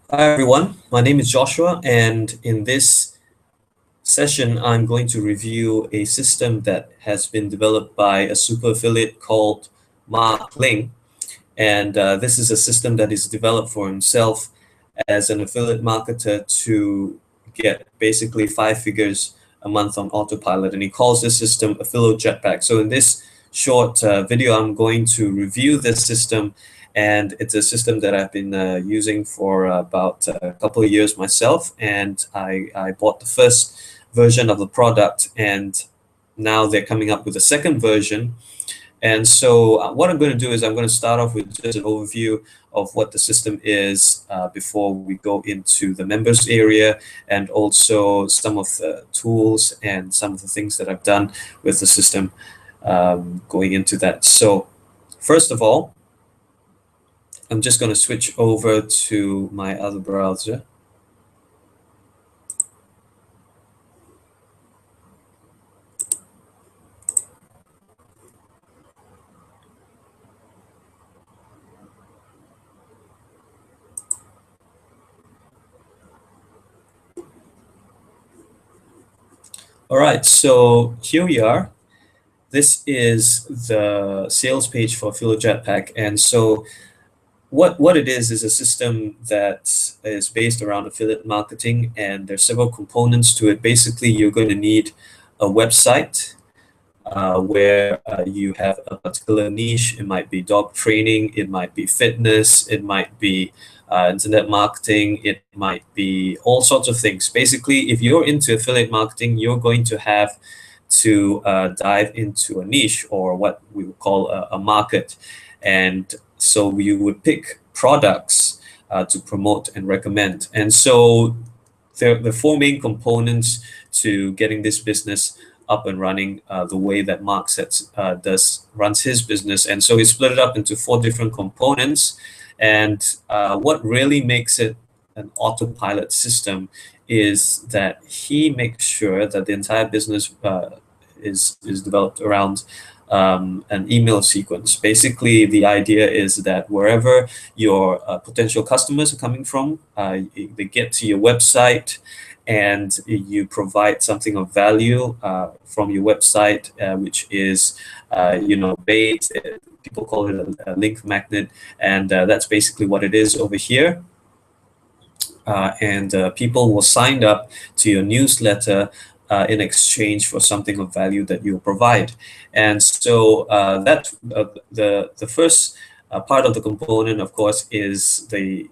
Hi everyone, my name is Joshua, and in this session, I'm going to review a system that has been developed by a super affiliate called Mark Ling. And this is a system that is developed for himself as an affiliate marketer to get basically 5 figures a month on autopilot. And he calls this system AffiloJetpack. So in this short video, I'm going to review this system. And it's a system that I've been using for about a couple of years myself. And I bought the first version of the product, and now they're coming up with a second version. And so what I'm going to do is I'm going to start off with just an overview of what the system is before we go into the members area, and also some of the tools and some of the things that I've done with the system going into that. So first of all, I'm just going to switch over to my other browser. All right, so here we are. This is the sales page for AffiloJetpack. And so what it is a system that is based around affiliate marketing, and there's several components to it. Basically, you're going to need a website where you have a particular niche. It might be dog training, it might be fitness, it might be internet marketing, it might be all sorts of things. Basically, if you're into affiliate marketing, you're going to have to dive into a niche, or what we would call a market. And so you would pick products to promote and recommend. And so the four main components to getting this business up and running the way that Mark runs his business. And so he split it up into four different components. And what really makes it an autopilot system is that he makes sure that the entire business is developed around an email sequence. Basically, the idea is that wherever your potential customers are coming from, they get to your website, and you provide something of value from your website, which is, bait. People call it a link magnet, and that's basically what it is over here. And people will sign up to your newsletter in exchange for something of value that you provide. And so the first part of the component, of course, is the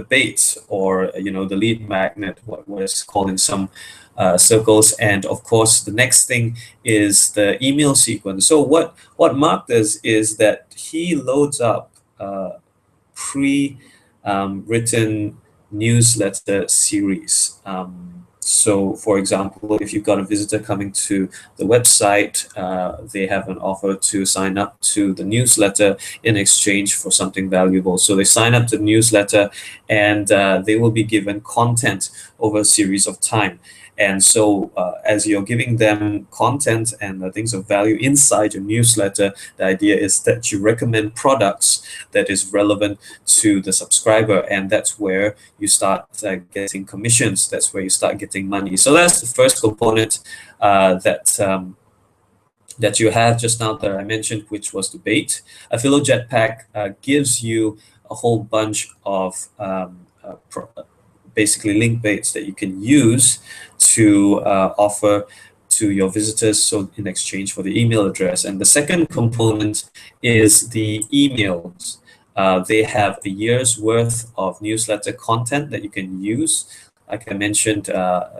bait, or the lead magnet, what is called in some circles. And of course, the next thing is the email sequence. So what Mark does is that he loads up pre-written newsletter series. So for example, if you've got a visitor coming to the website, they have an offer to sign up to the newsletter in exchange for something valuable. So they sign up to the newsletter, and they will be given content over a series of time. And so as you're giving them content and things of value inside your newsletter, the idea is that you recommend products that is relevant to the subscriber, and that's where you start getting commissions. That's where you start getting money. So that's the first component that you have just now that I mentioned, which was the bait. AffiloJetpack gives you a whole bunch of basically link baits that you can use to offer to your visitors, so in exchange for the email address. And the second component is the emails. They have a year's worth of newsletter content that you can use. Like I mentioned,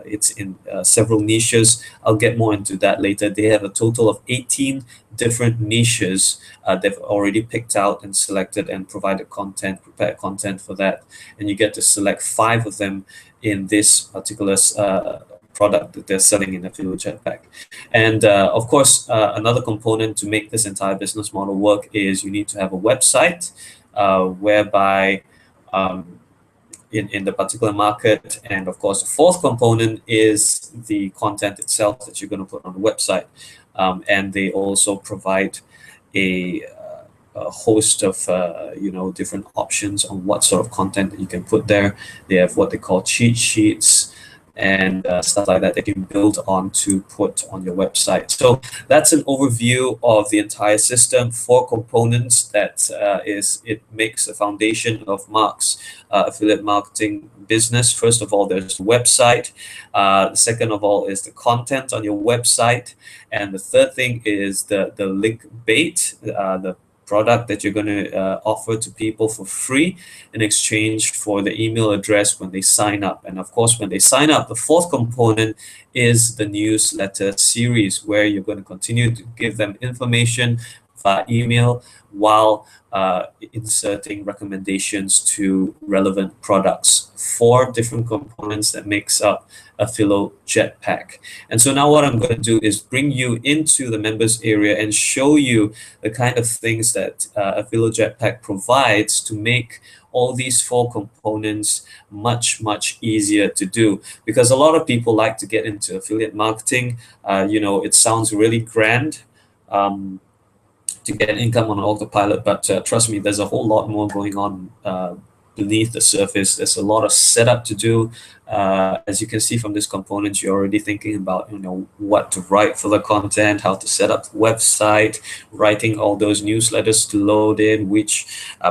it's in several niches. I'll get more into that later. They have a total of 18 different niches they've already picked out and selected and prepared content for that. And you get to select 5 of them in this particular product that they're selling in AffiloJetpack. And of course, another component to make this entire business model work is you need to have a website whereby in the particular market. And of course, the fourth component is the content itself that you're going to put on the website. And they also provide a a host of different options on what sort of content that you can put there. They have what they call cheat sheets and stuff like that you can build on to put on your website. So that's an overview of the entire system. 4 components that it makes a foundation of Mark's affiliate marketing business. First of all, there's the website. Second of all is the content on your website. And the third thing is the link bait, the product that you're going to offer to people for free in exchange for the email address when they sign up. And of course, when they sign up, the fourth component is the newsletter series, where you're going to continue to give them information via email while inserting recommendations to relevant products. 4 different components that makes up AffiloJetpack. And so now what I'm going to do is bring you into the members area and show you the kind of things that AffiloJetpack provides to make all these 4 components much easier to do. Because a lot of people like to get into affiliate marketing. It sounds really grand to get income on autopilot, but trust me, there's a whole lot more going on beneath the surface. There's a lot of setup to do. As you can see from this component, you're already thinking about what to write for the content, how to set up the website, writing all those newsletters to load in, which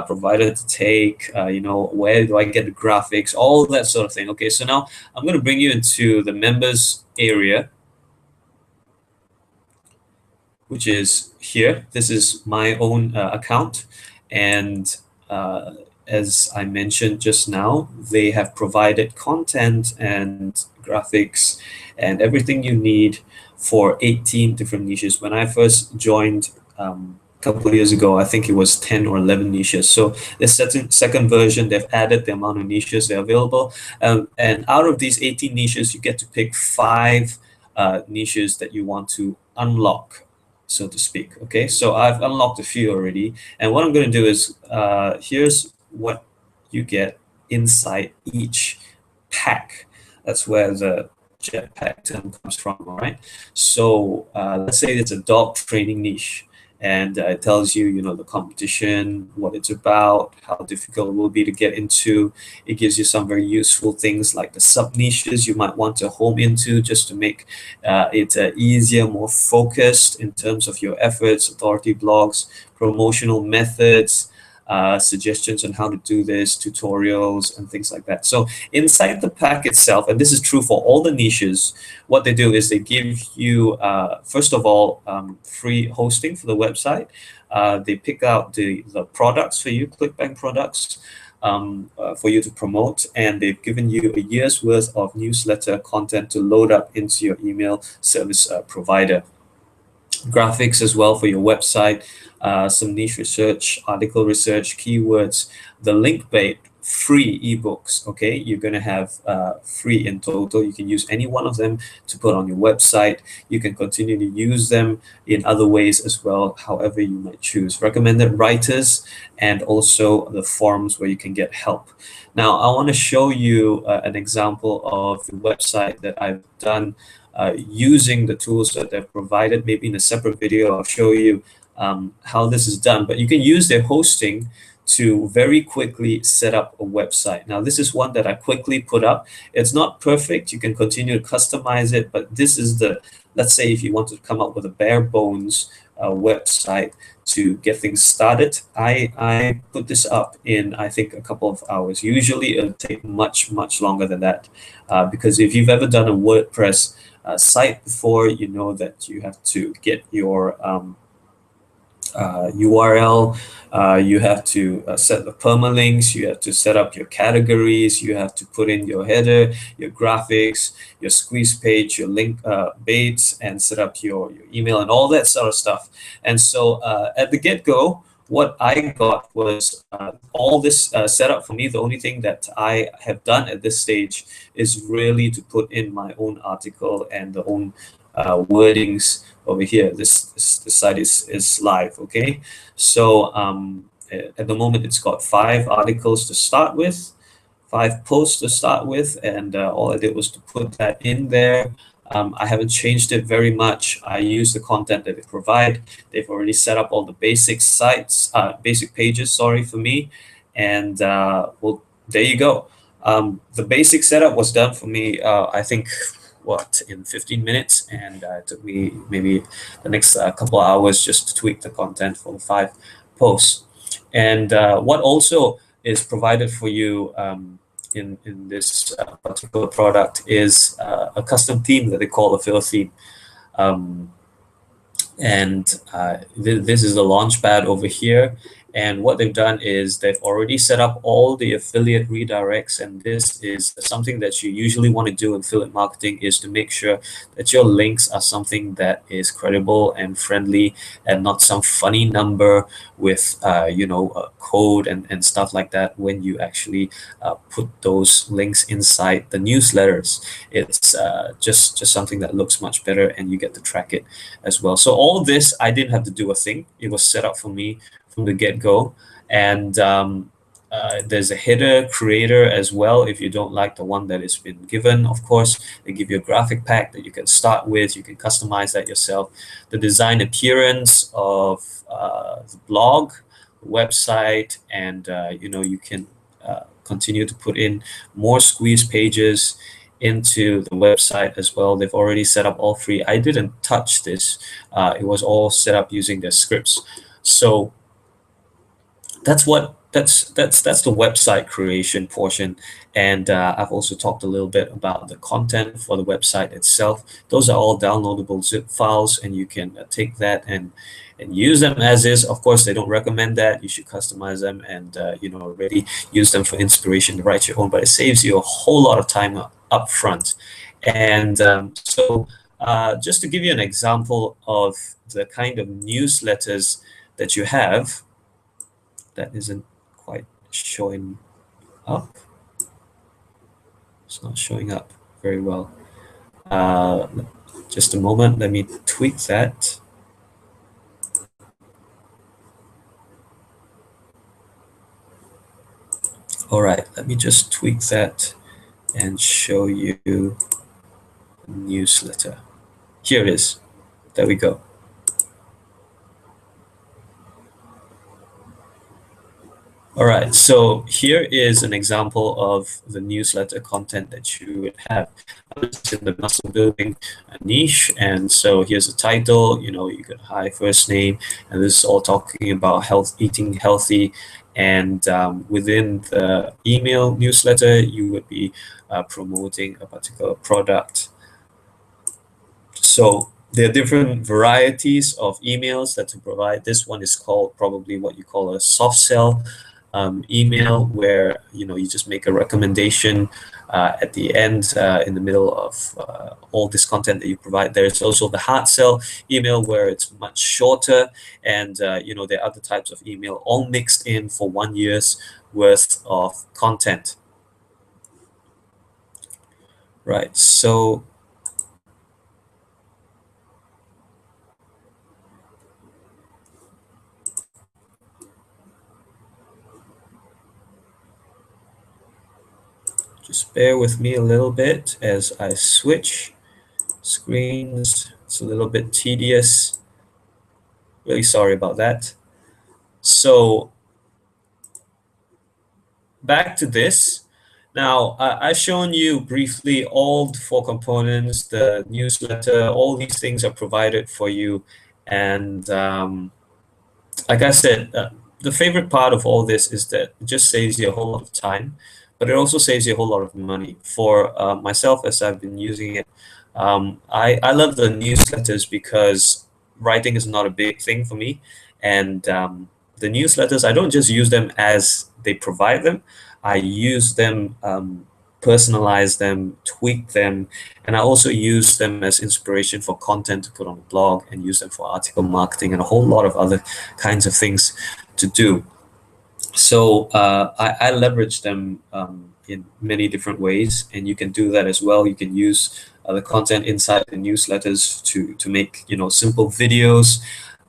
provider to take, where do I get the graphics, all that sort of thing. Okay, so now I'm going to bring you into the members area, which is here. This is my own account, and as I mentioned just now, they have provided content and graphics and everything you need for 18 different niches. When I first joined a couple of years ago, I think it was 10 or 11 niches. So the second version, they've added the amount of niches that are available. And out of these 18 niches, you get to pick 5 niches that you want to unlock, so to speak. Okay, so I've unlocked a few already. And what I'm going to do is, here's what you get inside each pack. That's where the jetpack term comes from, all right? So let's say it's a dog training niche, and it tells you, the competition, what it's about, how difficult it will be to get into. It gives you some very useful things like the sub niches you might want to home into, just to make it easier, more focused in terms of your efforts, authority blogs, promotional methods, suggestions on how to do this, tutorials, and things like that. So inside the pack itself, and this is true for all the niches, what they do is they give you, first of all, free hosting for the website. They pick out the products for you, ClickBank products, for you to promote, and they've given you a year's worth of newsletter content to load up into your email service provider. Graphics as well for your website, some niche research, article research, keywords, the link bait, free ebooks. Okay, you're going to have 3 in total. You can use any one of them to put on your website. You can continue to use them in other ways as well, however you might choose. Recommended writers, and also the forums where you can get help. Now, I want to show you an example of the website that I've done using the tools that they've provided. Maybe in a separate video, I'll show you how this is done. But you can use their hosting to very quickly set up a website. Now, this is one that I quickly put up. It's not perfect. You can continue to customize it, but this is let's say if you want to come up with a bare bones website to get things started. I put this up in, I think, a couple of hours. Usually it'll take much longer than that, because if you've ever done a WordPress site before, you know that you have to get your URL, you have to set the permalinks, you have to set up your categories, you have to put in your header, your graphics, your squeeze page, your link baits, and set up your email and all that sort of stuff. And so at the get-go, what I got was all this set up for me. The only thing that I have done at this stage is really to put in my own article and the own wordings over here. This site is live. Okay, so at the moment it's got 5 articles to start with, 5 posts to start with, and all I did was to put that in there. I haven't changed it very much. I use the content that they provide. They've already set up all the basic sites, basic pages, sorry, for me. And well, there you go. The basic setup was done for me, I think, what, in 15 minutes, and it took me maybe the next couple of hours just to tweak the content for the 5 posts. And what also is provided for you in this particular product is a custom theme that they call the Phil theme. Um, and this is the launchpad over here. And what they've done is they've already set up all the affiliate redirects, and this is something that you usually want to do in affiliate marketing, is to make sure that your links are something that is credible and friendly, and not some funny number with a code and stuff like that. When you actually put those links inside the newsletters, it's just something that looks much better, and you get to track it as well. So all of this, I didn't have to do a thing. It was set up for me from the get-go. And there's a header creator as well. If you don't like the one that has been given, of course, they give you a graphic pack that you can start with. You can customize that yourself. The design appearance of the blog, the website, and you can continue to put in more squeeze pages into the website as well. They've already set up all free. I didn't touch this. It was all set up using their scripts. So that's the website creation portion. And I've also talked a little bit about the content for the website itself. Those are all downloadable zip files, and you can take that and use them as is. Of course, they don't recommend that. You should customize them and really use them for inspiration to write your own, but it saves you a whole lot of time up front. And just to give you an example of the kind of newsletters that you have, that isn't quite showing up. It's not showing up very well. Just a moment, let me tweak that. All right, let me just tweak that and show you the newsletter. Here it is. There we go. All right, so here is an example of the newsletter content that you would have. It's in the muscle building niche, and so here's a title. You could hi first name, and this is all talking about eating healthy. And within the email newsletter, you would be promoting a particular product. So there are different varieties of emails that to provide. This one is called probably what you call a soft sell email, where you just make a recommendation at the end, in the middle of all this content that you provide. There's also the hard sell email, where it's much shorter, and there are other types of email all mixed in for 1 year's worth of content. Right, so just bear with me a little bit as I switch screens. It's a little bit tedious. Really sorry about that. So back to this. Now, I've shown you briefly all the 4 components, the newsletter, all these things are provided for you. And like I said, the favorite part of all this is that it just saves you a whole lot of time, but it also saves you a whole lot of money. For myself, as I've been using it, I love the newsletters because writing is not a big thing for me. And the newsletters, I don't just use them as they provide them. I use them, personalize them, tweak them, and I also use them as inspiration for content to put on the blog, and use them for article marketing and a whole lot of other kinds of things to do. So I leverage them in many different ways, and you can do that as well. You can use the content inside the newsletters to make simple videos,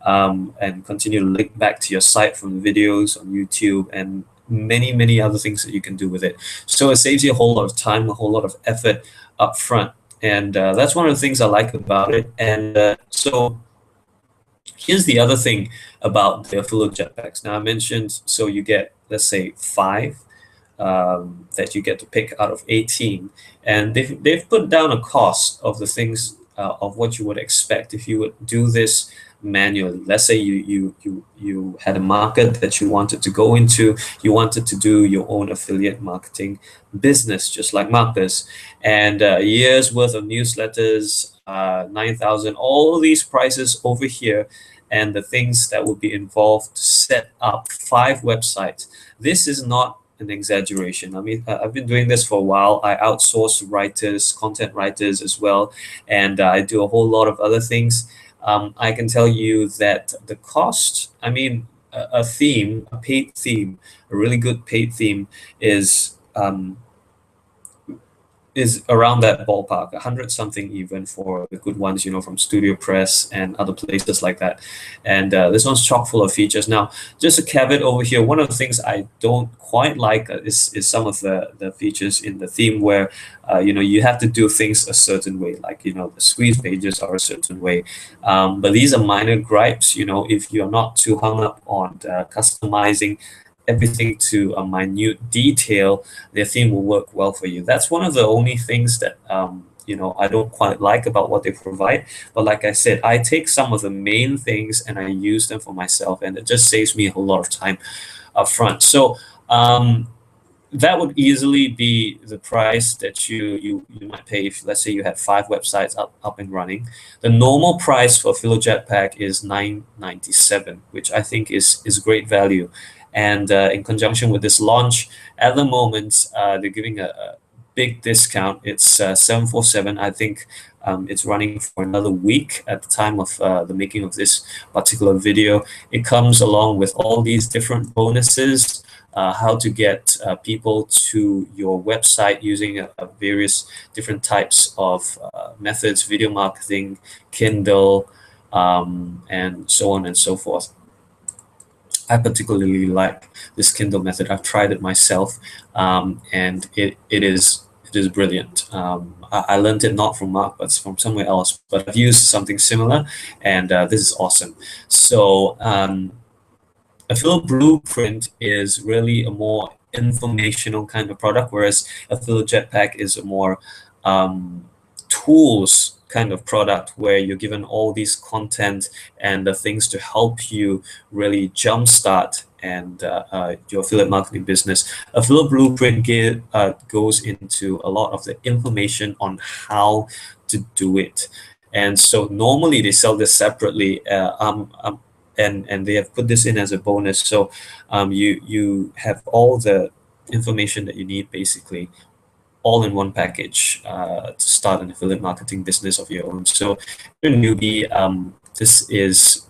and continue to link back to your site from the videos on YouTube, and many other things that you can do with it. So it saves you a whole lot of time, a whole lot of effort up front. And that's one of the things I like about it. And so here's the other thing about the Affiliate Jetpacks. Now I mentioned, so you get, let's say, five that you get to pick out of 18. And they've put down a cost of the things of what you would expect if you would do this manually. Let's say you had a market that you wanted to go into, you wanted to do your own affiliate marketing business, just like Mark does, and a year's worth of newsletters, 9,000, all these prices over here, and the things that would be involved to set up five websites. This is not an exaggeration. I mean, I've been doing this for a while. I outsource writers, content writers as well, and I do a whole lot of other things. I can tell you that the cost, I mean, a theme, a paid theme, a really good paid theme is around that ballpark, 100 something even for the good ones, from Studio Press and other places like that. And this one's chock full of features. Now, just a caveat over here, one of the things I don't quite like is some of the features in the theme where, you have to do things a certain way, like, the squeeze pages are a certain way. But these are minor gripes, if you're not too hung up on customizing everything to a minute detail, their theme will work well for you. That's one of the only things that I don't quite like about what they provide. But like I said, I take some of the main things and I use them for myself, and it just saves me a whole lot of time up front. So that would easily be the price that you might pay if, let's say, you had five websites up and running. The normal price for AffiloJetpack is $9.97, which I think is great value. And in conjunction with this launch, at the moment, they're giving a big discount. It's 747. I think it's running for another week at the time of the making of this particular video. It comes along with all these different bonuses, how to get people to your website using various different types of methods, video marketing, Kindle, and so on and so forth. I particularly like this Kindle method. I've tried it myself, and it is brilliant. I learned it not from Mark, but from somewhere else. But I've used something similar, and this is awesome. So Affiliate Blueprint is really a more informational kind of product, whereas Affiliate Jetpack is a more tools kind of product where you're given all these content and the things to help you really jumpstart and your affiliate marketing business. Affiliate Blueprint goes into a lot of the information on how to do it. And so normally they sell this separately, and they have put this in as a bonus. So you have all the information that you need basically all in one package to start an affiliate marketing business of your own. So if you're a newbie, this is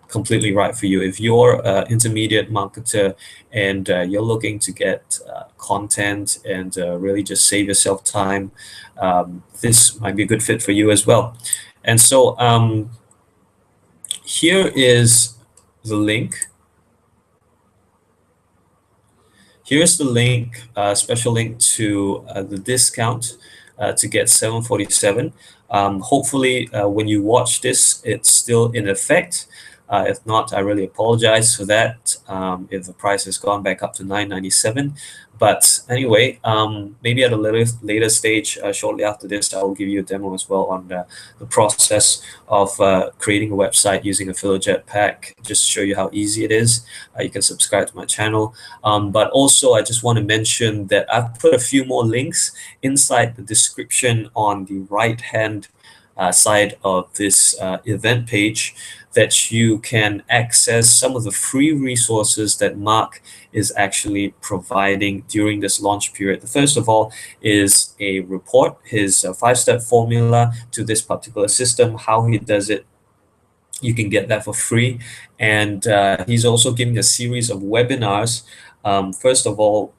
completely right for you. If you're an intermediate marketer and you're looking to get content and really just save yourself time, this might be a good fit for you as well. And so here is the link. Here's the link, special link to the discount to get 747. Hopefully, when you watch this, it's still in effect. If not, I really apologize for that. If the price has gone back up to $9.97. But anyway, maybe at a later stage, shortly after this, I will give you a demo as well on the process of creating a website using AffiloJetpack, just to show you how easy it is. You can subscribe to my channel. But also, I just want to mention that I've put a few more links inside the description on the right-hand side of this event page that you can access some of the free resources that Mark is actually providing during this launch period. The first of all is a report, his 5-step formula to this particular system, how he does it. You can get that for free. And he's also giving a series of webinars. First of all,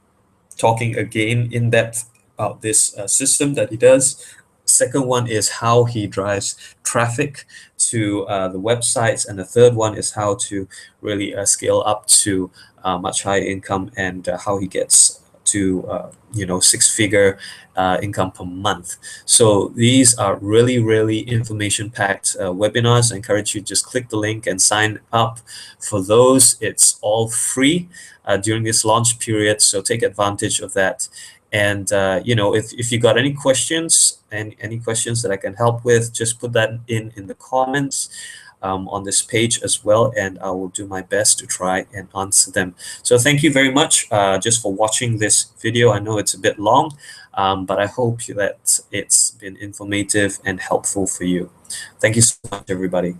talking again in depth about this system that he does. Second one is how he drives traffic to the websites, and the third one is how to really scale up to much higher income and how he gets to six-figure income per month. So these are really, really information-packed webinars. I encourage you to just click the link and sign up for those. It's all free during this launch period, so take advantage of that. And if you got any questions and any questions that I can help with, just put that in the comments on this page as well, and I will do my best to try and answer them. So thank you very much just for watching this video. I know it's a bit long, but I hope that it's been informative and helpful for you. Thank you so much, everybody.